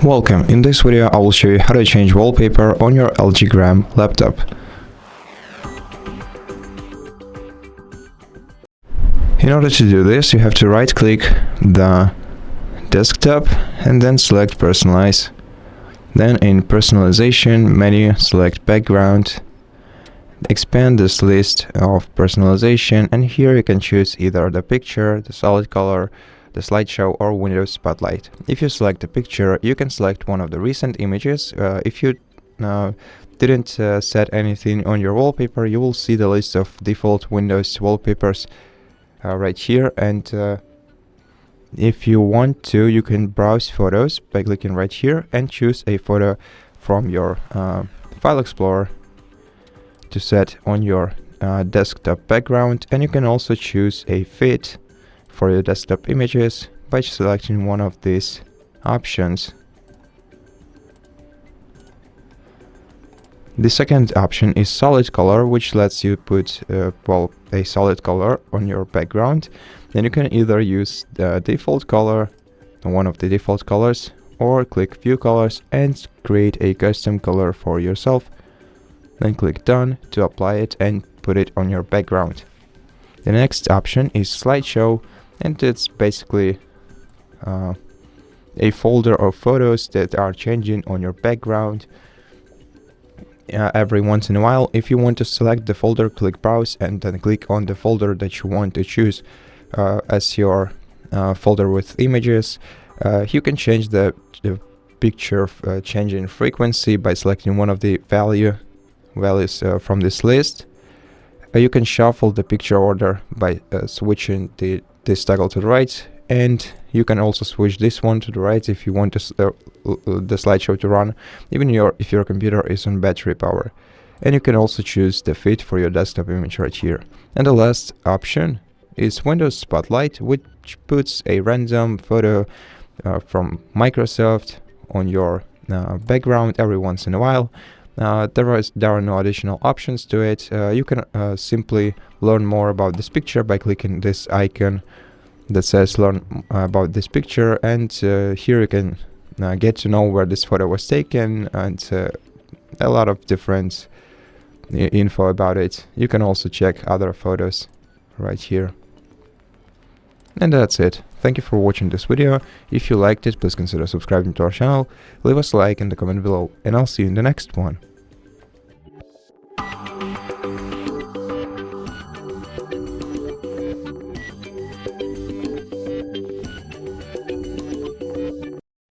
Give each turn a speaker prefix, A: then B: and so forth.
A: Welcome, in this video I will show you how to change wallpaper on your LG Gram laptop. In order to do this, you have to right click the desktop and then select Personalize. Then in Personalization menu, select Background. Expand this list of personalization, and here you can choose either the picture, the solid color, the slideshow, or Windows Spotlight. If you select a picture, you can select one of the recent images. If you didn't set anything on your wallpaper, you will see the list of default Windows wallpapers right here, and if you want to, you can browse photos by clicking right here and choose a photo from your File Explorer to set on your desktop background, and you can also choose a fit for your desktop images by selecting one of these options. The second option is solid color, which lets you put a solid color on your background. Then you can either use the default color, one of the default colors, or click view colors and create a custom color for yourself. Then click done to apply it and put it on your background. The next option is slideshow, and it's basically a folder of photos that are changing on your background every once in a while. If you want to select the folder, click browse and then click on the folder that you want to choose as your folder with images. You can change the picture changing frequency by selecting one of the values from this list. You can shuffle the picture order by switching this toggle to the right, and you can also switch this one to the right if you want the slideshow to run even if your computer is on battery power. And you can also choose the fit for your desktop image right here. And the last option is Windows Spotlight, which puts a random photo from Microsoft on your background every once in a while. There are no additional options to it. You can simply learn more about this picture by clicking this icon that says learn about this picture, and here you can get to know where this photo was taken and a lot of different info about it. You can also check other photos right here. And that's it. Thank you for watching this video. If you liked it, please consider subscribing to our channel, leave us a like and a comment below, and I'll see you in the next one.